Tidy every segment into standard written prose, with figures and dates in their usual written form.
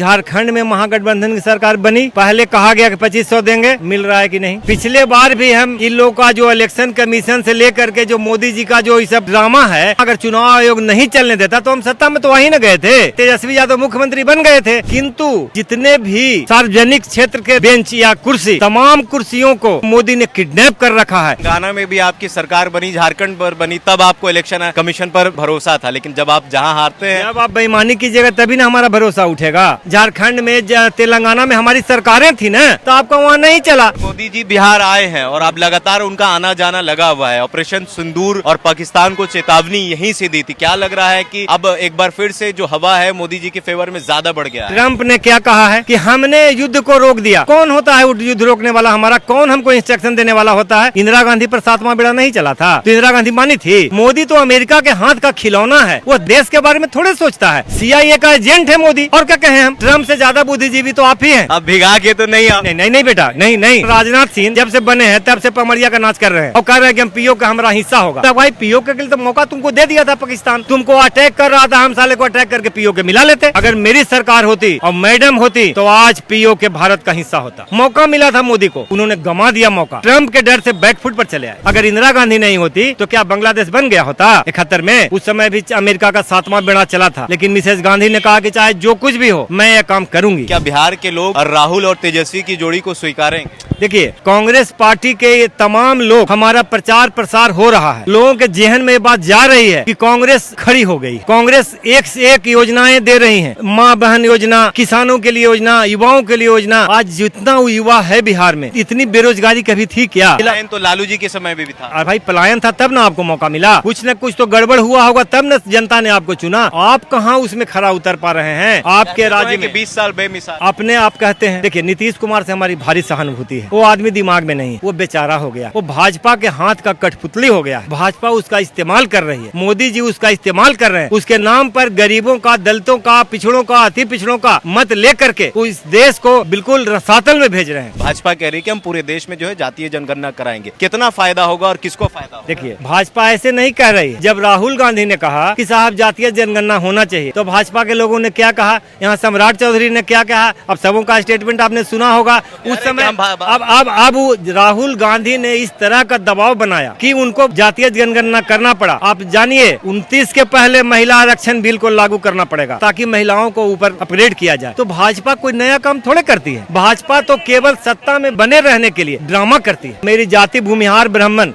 झारखंड में महागठबंधन की सरकार बनी, पहले कहा गया कि 2500 देंगे, मिल रहा है कि नहीं। पिछले बार भी हम इन लोगों का जो इलेक्शन कमीशन से लेकर के जो मोदी जी का जो ये सब ड्रामा है, अगर चुनाव आयोग नहीं चलने देता तो हम सत्ता में तो वहीं न गए थे, तेजस्वी यादव मुख्यमंत्री बन गए थे। किंतु जितने भी सार्वजनिक क्षेत्र के बेंच या कुर्सी, तमाम कुर्सियों को मोदी ने किडनैप कर रखा है। गाना में भी आपकी सरकार बनी, झारखंड पर बनी, तब आपको इलेक्शन कमीशन पर भरोसा था, लेकिन जब आप जहां हारते हैं, जब आप बेईमानी कीजिएगा तभी ना हमारा भरोसा उठेगा। झारखंड में, तेलंगाना में हमारी सरकारें थी ना, तो आपका वहाँ नहीं चला। मोदी जी बिहार आए हैं और अब लगातार उनका आना जाना लगा हुआ है। ऑपरेशन सिंदूर और पाकिस्तान को चेतावनी यहीं से दी थी। क्या लग रहा है कि अब एक बार फिर से जो हवा है मोदी जी के फेवर में ज्यादा बढ़ गया है? ट्रंप ने क्या कहा है कि हमने युद्ध को रोक दिया। कौन होता है युद्ध रोकने वाला? हमारा कौन हमको इंस्ट्रक्शन देने वाला होता है? इंदिरा गांधी पर 7वां बेड़ा नहीं चला था तो इंदिरा गांधी मानी थी। मोदी तो अमेरिका के हाथ का खिलौना है, वो देश के बारे में थोड़े सोचता है। CIA का एजेंट है मोदी, और क्या कहें हम? ट्रंप से ज्यादा बुद्धिजीवी तो आप ही हैं। अब भिगा के तो नहीं आप। नहीं बेटा, नहीं। राजनाथ सिंह जब से बने हैं तब से पमरिया का नाच कर रहे हैं और कह रहे हैं कि हम पीओ का हमारा हिस्सा होगा। तो भाई पीओ के लिए तो मौका तुमको दे दिया था पाकिस्तान, तुमको अटैक कर रहा था, हम साले को अटैक करके पीओ के मिला लेते। अगर मेरी सरकार होती और मैडम होती तो आज पीओ के भारत का हिस्सा होता। मौका मिला था मोदी को, उन्होंने गंवा दिया मौका। ट्रंप के डर से बैकफुट पर चले आए। अगर इंदिरा गांधी नहीं होती तो क्या बांग्लादेश बन गया होता 71 में? उस समय भी अमेरिका का 7वां बेड़ा चला था, लेकिन मिसेज गांधी ने कहा कि चाहे जो कुछ भी हो मैं ये काम करूंगी। क्या बिहार के लोग राहुल और तेजस्वी की जोड़ी को स्वीकारेंगे? देखिए, कांग्रेस पार्टी के ये तमाम लोग, हमारा प्रचार प्रसार हो रहा है, लोगों के जेहन में ये बात जा रही है कि कांग्रेस खड़ी हो गई। कांग्रेस एक से एक योजनाएं दे रही है, माँ बहन योजना, किसानों के लिए योजना, युवाओं के लिए योजना। आज जितना युवा है बिहार में, इतनी बेरोजगारी कभी थी क्या? पलायन तो लालू जी के समय में भी था। भाई पलायन था तब ना आपको मौका मिला। कुछ न कुछ तो गड़बड़ हुआ होगा तब न जनता ने आपको चुना। आप कहाँ उसमें खरा उतर पा रहे हैं? आपके राज्य में 20 साल बेमिसाल अपने आप कहते हैं। देखिए, नीतीश कुमार से हमारी भारी सहानुभूति है। वो आदमी दिमाग में नहीं, वो बेचारा हो गया, वो भाजपा के हाथ का कठपुतली हो गया। भाजपा उसका इस्तेमाल कर रही है, मोदी जी उसका इस्तेमाल कर रहे हैं। उसके नाम पर गरीबों का, दलितों का, पिछड़ों का, अति पिछड़ों का मत लेकर के वो इस देश को बिल्कुल रसातल में भेज रहे हैं। भाजपा कह रही है कि हम पूरे देश में जो है जातीय जनगणना कराएंगे। कितना फायदा होगा और किसको फायदा होगा? देखिए, भाजपा ऐसे नहीं कह रही है। जब राहुल गांधी ने कहा कि साहब जातीय जनगणना होना चाहिए, तो भाजपा के लोगों ने क्या कहा? यहाँ सम्राट चौधरी ने क्या कहा? अब सबों का स्टेटमेंट आपने सुना होगा। उस समय अब राहुल गांधी ने इस तरह का दबाव बनाया कि उनको जातीय जनगणना करना पड़ा। आप जानिए, 29 के पहले महिला आरक्षण बिल को लागू करना पड़ेगा ताकि महिलाओं को ऊपर अपग्रेड किया जाए। तो भाजपा कोई नया काम थोड़े करती है। भाजपा तो केवल सत्ता में बने रहने के लिए ड्रामा करती है। मेरी जाति भूमिहार ब्राह्मण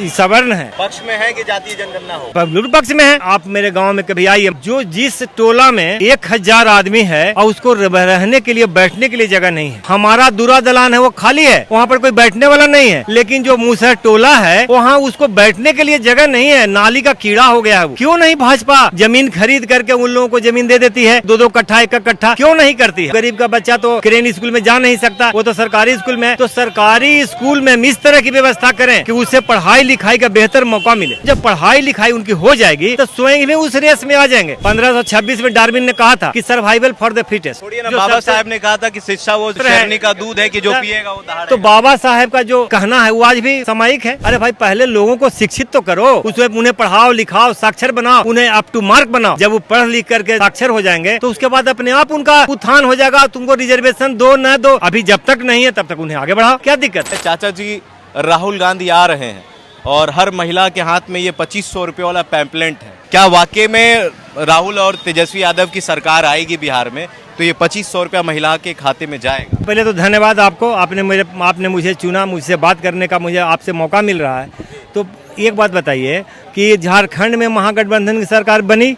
सवर्ण है, पक्ष में है कि जातीय जनगणना हो? पब्लिक पक्ष में है। आप मेरे गांव में कभी आइए, जो जिस टोला में 1000 आदमी है और उसको रहने के लिए, बैठने के लिए जगह नहीं है। हमारा दूरा दलान है वो खाली है, वहाँ पर कोई बैठने वाला नहीं है। लेकिन जो मूसर टोला है वहाँ उसको बैठने के लिए जगह नहीं है, नाली का कीड़ा हो गया है वो। क्यों नहीं भाजपा जमीन खरीद करके उन लोगों को जमीन दे देती है? 2-2 कट्ठा, 1 कट्ठा क्यों नहीं करती है? गरीब का बच्चा तो क्रेन स्कूल में जा नहीं सकता, वो तो सरकारी स्कूल में। तो सरकारी स्कूल में इस तरह की व्यवस्था करें कि उसे पढ़ाई लिखाई का बेहतर मौका मिले। जब पढ़ाई लिखाई उनकी हो जाएगी तो स्वयं में उस रेस में आ जाएंगे। 1526 में डार्विन ने कहा था कि सर्वाइवल फॉर द फिटेस्ट। बाबा साहब ने कहा था कि शिक्षा वो शेरनी का दूध है कि जो पिएगा वो दहाड़ेगा। तो बाबा साहब का जो कहना है वो आज भी सामयिक है। अरे भाई, पहले लोगों को शिक्षित तो करो, उसमें उन्हें पढ़ाओ लिखाओ, साक्षर बनाओ, उन्हें अप टू मार्क बनाओ। जब वो पढ़ लिख करके साक्षर हो जाएंगे तो उसके बाद अपने आप उनका उत्थान हो जाएगा। तुमको रिजर्वेशन दो न दो, अभी जब तक नहीं है तब तक उन्हें आगे बढ़ाओ, क्या दिक्कत है? चाचा जी, राहुल गांधी आ रहे हैं और हर महिला के हाथ में ये 2500 रुपए वाला पैम्पलेट है। क्या वाकई में राहुल और तेजस्वी यादव की सरकार आएगी बिहार में तो ये 2500 रुपया महिला के खाते में जाएगा? पहले तो धन्यवाद आपको, आपने मुझे चुना, मुझसे बात करने का मुझे आपसे मौका मिल रहा है। तो एक बात बताइए कि झारखंड में महागठबंधन की सरकार बनी,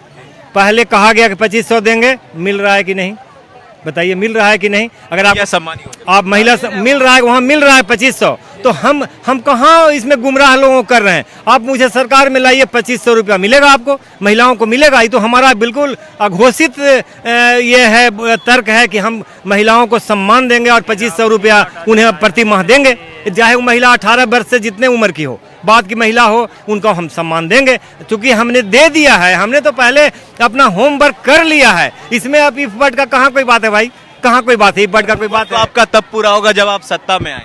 पहले कहा गया कि 2500 देंगे, मिल रहा है कि नहीं? बताइए, मिल रहा है कि नहीं? अगर आप आप महिला मिल रहा है, वहाँ मिल रहा है 2500, तो हम कहाँ इसमें गुमराह लोगों कर रहे हैं? आप मुझे सरकार में लाइए, 2500 रुपया मिलेगा आपको, महिलाओं को मिलेगा। ये तो हमारा बिल्कुल अघोषित ये है, तर्क है कि हम महिलाओं को सम्मान देंगे और 2500 रुपया उन्हें प्रति माह देंगे, चाहे वो महिला 18 वर्ष से जितने उम्र की हो, बाद की महिला हो, उनको हम सम्मान देंगे। क्योंकि हमने दे दिया है, हमने तो पहले अपना होमवर्क कर लिया है। इसमें अब इफ बट का कहाँ कोई बात है भाई? कहाँ कोई बात है? इफ बट का कोई बात तो आपका तब पूरा होगा जब आप सत्ता में आए।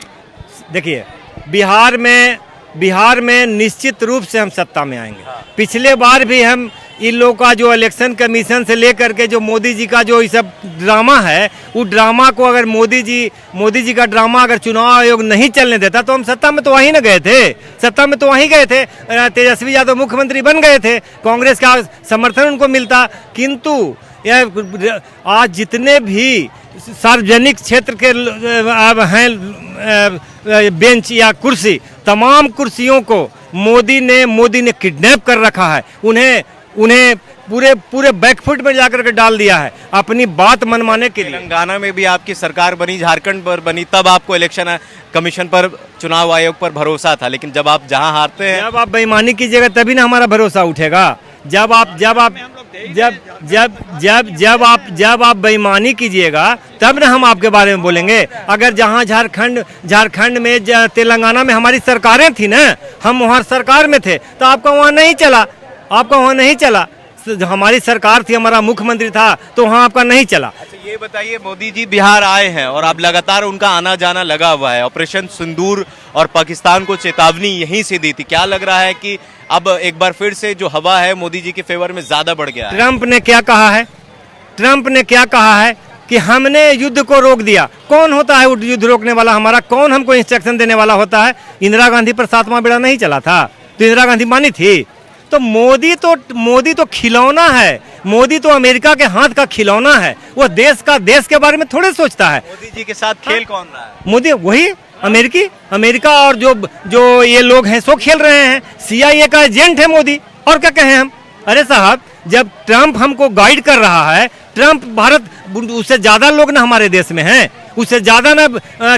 देखिए, बिहार में बिहार में निश्चित रूप से हम सत्ता में आएंगे। पिछले बार भी हम इन लोगों का जो इलेक्शन कमीशन से लेकर के जो मोदी जी का जो ये सब ड्रामा है, वो ड्रामा को अगर मोदी जी का ड्रामा अगर चुनाव आयोग नहीं चलने देता तो हम सत्ता में तो वहीं न गए थे, सत्ता में तो वहीं गए थे। तेजस्वी यादव मुख्यमंत्री बन गए थे, कांग्रेस का समर्थन उनको मिलता। किंतु यह आज जितने भी सार्वजनिक क्षेत्र के हैं बेंच या कुर्सी, तमाम कुर्सियों को मोदी ने किडनैप कर रखा है। उन्हें पूरे बैकफुट में जाकर के डाल दिया है अपनी बात मनवाने के लिए। तेलंगाना में भी आपकी सरकार बनी, झारखंड पर बनी, तब आपको इलेक्शन कमीशन पर, चुनाव आयोग पर भरोसा था, लेकिन जब आप जहां हारते हैं, जब आप बेईमानी कीजिएगा तभी ना हमारा भरोसा उठेगा। जब आप बेईमानी कीजिएगा तब ना हम आपके बारे में बोलेंगे। अगर जहां झारखंड में तेलंगाना में हमारी सरकारें थी ना, हम वहां सरकार में थे, तो आपका वहां नहीं चला, आपका वहां नहीं चला। हमारी सरकार थी, हमारा मुख्यमंत्री था, तो वहां आपका नहीं चला। अच्छा ये बताइए, मोदी जी बिहार आए हैं और अब लगातार उनका आना जाना लगा हुआ है। ऑपरेशन सिंदूर और पाकिस्तान को चेतावनी यहीं से दी थी। क्या लग रहा है कि अब एक बार फिर से जो हवा है मोदी जी के फेवर में ज्यादा बढ़ गया है? ट्रंप ने क्या कहा है कि हमने युद्ध को रोक दिया। कौन होता है युद्ध रोकने वाला? हमारा कौन हमको इंस्ट्रक्शन देने वाला होता है? इंदिरा गांधी पर 7वां बेड़ा नहीं चला था तो इंदिरा गांधी मानी थी? तो मोदी तो खिलौना है, मोदी तो अमेरिका के हाथ का खिलौना है। वो देश के बारे में थोड़े सोचता है। मोदी जी के साथ खेल कौन रहा है? मोदी वही अमेरिका और जो ये लोग हैं सो खेल रहे हैं। CIA का एजेंट है मोदी, और क्या कहें हम? अरे साहब, जब ट्रंप हमको गाइड कर रहा है, ट्रंप भारत, उससे ज्यादा लोग ना हमारे देश में हैं, उससे ज्यादा ना,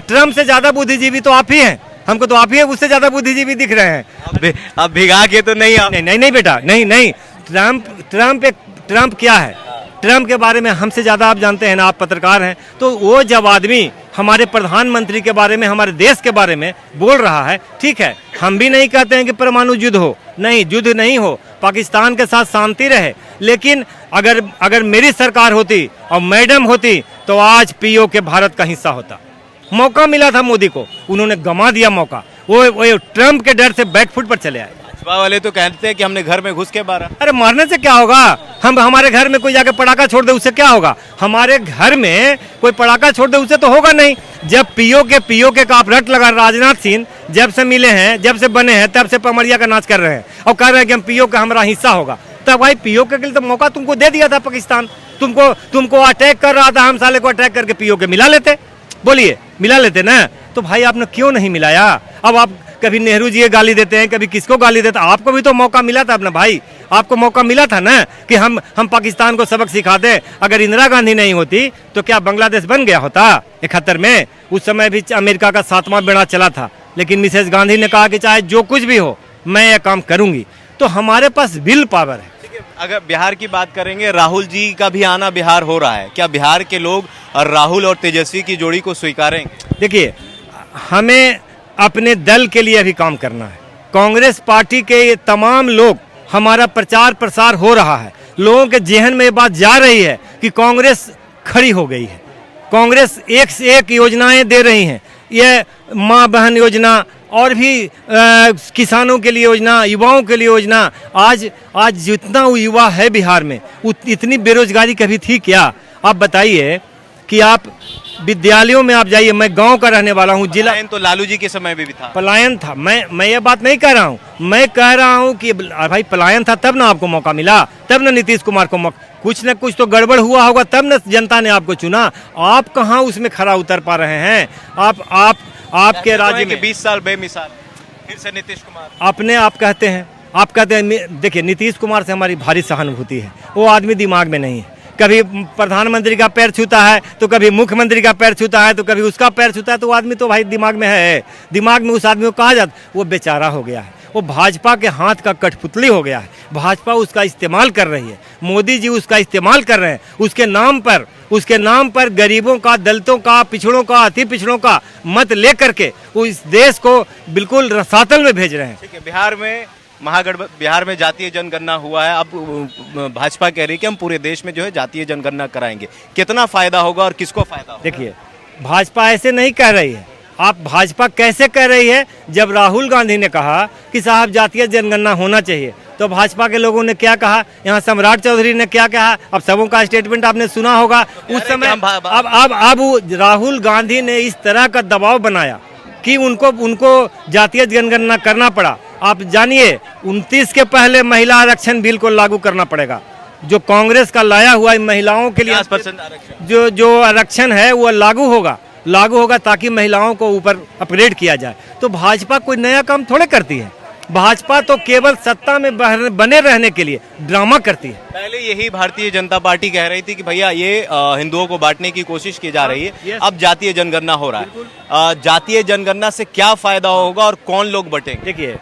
ट्रंप से ज्यादा बुद्धिजीवी तो आप ही हैं। हमको तो आप ही उससे ज्यादा बुद्धिजीवी दिख रहे हैं। अब भिगा के तो नहीं नहीं बेटा, नहीं। ट्रंप क्या है? ट्रंप के बारे में हमसे ज्यादा आप जानते हैं ना, आप पत्रकार हैं। तो वो जब आदमी हमारे प्रधानमंत्री के बारे में, हमारे देश के बारे में बोल रहा है, ठीक है, हम भी नहीं कहते हैं कि परमाणु युद्ध हो, नहीं, युद्ध नहीं हो, पाकिस्तान के साथ शांति रहे। लेकिन अगर मेरी सरकार होती और मैडम होती तो आज POK भारत का हिस्सा होता। मौका मिला था मोदी को, उन्होंने गंवा दिया मौका। वो ट्रंप के डर से बैकफुट पर चले आए। भाजपा वाले तो कहते हैं कि हमने घर में घुस के मारा। अरे मारने से क्या होगा? हमारे घर में कोई जाके पटाखा छोड़ दे, उससे क्या होगा? हमारे घर में कोई पटाखा छोड़ दे, उससे तो होगा नहीं। जब POK का आप रट लगा, राजनाथ सिंह जब से मिले हैं, जब से बने हैं, तब से पमरिया का नाच कर रहे हैं और कह रहे हैं कि हम POK हमारा हिस्सा होगा। तब भाई POK के लिए तो मौका तुमको दे दिया था पाकिस्तान। तुमको अटैक कर रहा था, हम साले को अटैक करके POK मिला लेते। बोलिए, मिला लेते ना? तो भाई आपने क्यों नहीं मिलाया? अब आप कभी नेहरू जी गाली देते हैं, कभी किसको गाली देते हैं। आपको भी तो मौका मिला था अपना भाई, आपको मौका मिला था ना कि हम पाकिस्तान को सबक सिखा दें। अगर इंदिरा गांधी नहीं होती तो क्या बांग्लादेश बन गया होता 71 में? उस समय भी अमेरिका का 7वां बेड़ा चला था, लेकिन मिसेस गांधी ने कहा कि चाहे जो कुछ भी हो मैं ये काम करूंगी। तो हमारे पास विल पावर है। अगर बिहार की बात करेंगे, राहुल जी का भी आना बिहार हो रहा है, क्या बिहार के लोग और राहुल और तेजस्वी की जोड़ी को स्वीकारेंगे? देखिए, हमें अपने दल के लिए अभी काम करना है। कांग्रेस पार्टी के ये तमाम लोग, हमारा प्रचार प्रसार हो रहा है, लोगों के जेहन में ये बात जा रही है कि कांग्रेस खड़ी हो गई है। कांग्रेस एक से एक योजनाएं दे रही हैं, ये माँ बहन योजना और भी किसानों के लिए योजना, युवाओं के लिए योजना। आज जितना युवा है बिहार में, इतनी बेरोजगारी कभी थी क्या? आप बताइए कि आप विद्यालयों में आप जाइए। मैं गांव का रहने वाला हूं। जिला तो लालू जी के समय में भी था, पलायन था। मैं ये बात नहीं कह रहा हूं, मैं कह रहा हूं कि भाई पलायन था, तब ना आपको मौका मिला, तब ना नीतीश कुमार को कुछ न कुछ तो गड़बड़ हुआ होगा, तब न जनता ने आपको चुना। आप कहां उसमें खरा उतर पा रहे हैं? आपके राज्य में 20 साल बेमिसाल, फिर से नीतीश कुमार अपने आप कहते हैं। देखिए, नीतीश कुमार से हमारी भारी सहानुभूति है। वो आदमी दिमाग में नहीं है। कभी प्रधानमंत्री का पैर छूता है, तो कभी मुख्यमंत्री का पैर छूता है, तो कभी उसका पैर छूता है। तो वो आदमी तो भाई दिमाग में है। दिमाग में उस आदमी को कहा जाता, वो बेचारा हो गया है। वो भाजपा के हाथ का कठपुतली हो गया है। भाजपा उसका इस्तेमाल कर रही है, मोदी जी उसका इस्तेमाल कर रहे हैं। उसके नाम पर गरीबों का, दलितों का, पिछड़ों का, अति पिछड़ों का मत लेकर के वो इस देश को बिल्कुल रसातल में भेज रहे हैं। ठीक है, बिहार में जातीय जनगणना हुआ है। अब भाजपा कह रही है कि हम पूरे देश में जो है जातीय जनगणना कराएंगे। कितना फायदा होगा और किसको फायदा होगा? देखिए, भाजपा ऐसे नहीं कह रही है। आप भाजपा कैसे कह रही है? जब राहुल गांधी ने कहा कि साहब जातीय जनगणना होना चाहिए, तो भाजपा के लोगों ने क्या कहा? यहाँ सम्राट चौधरी ने क्या कहा? अब सबों का स्टेटमेंट आपने सुना होगा उस समय। अब राहुल गांधी ने इस तरह का दबाव बनाया कि उनको जातीय जनगणना करना पड़ा। आप जानिए 29 के पहले महिला आरक्षण बिल को लागू करना पड़ेगा, जो कांग्रेस का लाया हुआ महिलाओं के लिए 50% आरक्षण। जो आरक्षण है वो लागू होगा ताकि महिलाओं को ऊपर अपग्रेड किया जाए। तो भाजपा कोई नया काम थोड़े करती है, भाजपा तो केवल सत्ता में बने रहने के लिए ड्रामा करती है। पहले यही भारतीय जनता पार्टी कह रही थी कि भैया ये हिंदुओं को बांटने की कोशिश की जा रही है, अब जातीय जनगणना हो रहा है। जातीय जनगणना से क्या फायदा होगा और कौन लोग बटेंगे? देखिए,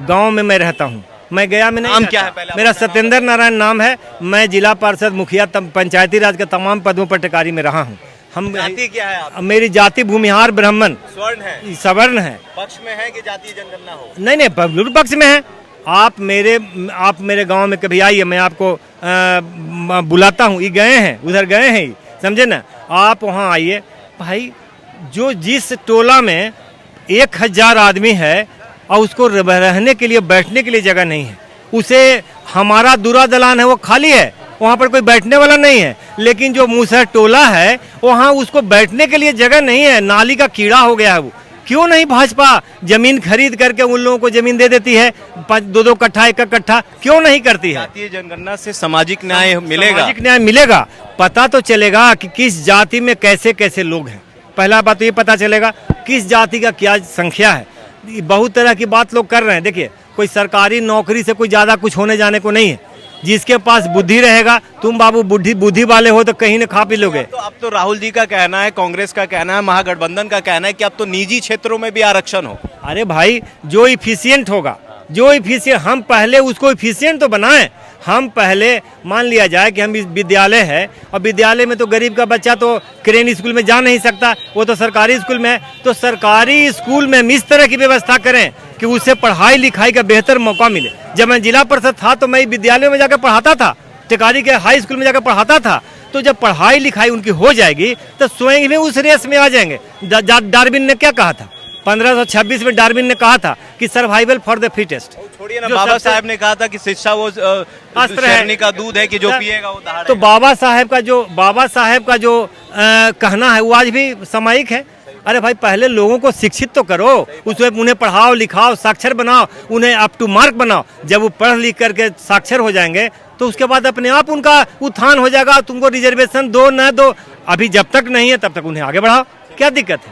गांव में मैं रहता हूँ, मैं गया में नहीं नाम रहता। क्या है पहले? मेरा सत्येंद्र नारायण नाम है। मैं जिला पार्षद, मुखिया, पंचायती राज के तमाम पदों पर टिकारी में रहा हूँ। हम जाति क्या है आप? मेरी जाति भूमिहार ब्राह्मण स्वर्ण है, सवर्ण है। पक्ष में है कि जातीय जनगणना हो? नहीं, बिल्कुल पक्ष में है। आप मेरे गांव में कभी आइए, मैं आपको बुलाता हूँ। ये गए हैं, उधर गए हैं, समझे ना? आप वहाँ आइए भाई। जिस टोला में 1000 आदमी है और उसको रहने के लिए, बैठने के लिए जगह नहीं है, उसे हमारा दूरा दलान है वो खाली है, वहाँ पर कोई बैठने वाला नहीं है। लेकिन जो मूसर टोला है वहाँ उसको बैठने के लिए जगह नहीं है, नाली का कीड़ा हो गया है वो। क्यों नहीं भाजपा जमीन खरीद करके उन लोगों को जमीन दे देती है, 2-2 कट्ठा, 1 कट्ठा, क्यों नहीं करती है? जातीय जनगणना से सामाजिक न्याय मिलेगा। सामाजिक न्याय मिलेगा, पता तो चलेगा कि किस जाति में कैसे कैसे लोग हैं। पहला बात तो ये पता चलेगा किस जाति का क्या संख्या है। बहुत तरह की बात लोग कर रहे हैं। देखिए, कोई सरकारी नौकरी से कोई ज्यादा कुछ होने जाने को नहीं है। जिसके पास बुद्धि रहेगा, तुम बाबू बुद्धि वाले हो तो कहीं न खा पी लोगे। तो अब तो राहुल जी का कहना है, कांग्रेस का कहना है, महागठबंधन का कहना है कि अब तो निजी क्षेत्रों में भी आरक्षण हो। अरे भाई, जो इफिशियंट होगा, हम पहले उसको इफिशियंट तो बनाएं। हम पहले मान लिया जाए कि हम विद्यालय है और विद्यालय में तो गरीब का बच्चा तो क्रेन स्कूल में जा नहीं सकता, वो तो सरकारी स्कूल में है। तो सरकारी स्कूल में हम इस तरह की व्यवस्था करें कि उसे पढ़ाई लिखाई का बेहतर मौका मिले। जब मैं जिला परिषद था तो मैं विद्यालयों में जाकर पढ़ाता था, टिकारी के हाई स्कूल में जाकर पढ़ाता था। तो जब पढ़ाई लिखाई उनकी हो जाएगी तो स्वयं भी उस रेस में आ जाएंगे। डार्विन ने क्या कहा था? 1526 में डार्विन ने कहा था कि सर्वाइवल फॉर द फिटेस्ट। छोड़िए ना, बाबा साहब ने कहा था कि शिक्षा वो शेरनी का दूध है कि जो पिएगा वो दहाड़ेगा। तो बाबा साहेब का जो कहना है वो आज भी सामयिक है। अरे भाई, पहले लोगों को शिक्षित तो करो, उसमें उन्हें पढ़ाओ लिखाओ, साक्षर बनाओ, उन्हें अप टू मार्क बनाओ। जब वो पढ़ लिख करके साक्षर हो जाएंगे तो उसके बाद अपने आप उनका उत्थान हो जाएगा। तुमको रिजर्वेशन दो न दो, अभी जब तक नहीं है तब तक उन्हें आगे बढ़ाओ, क्या दिक्कत है?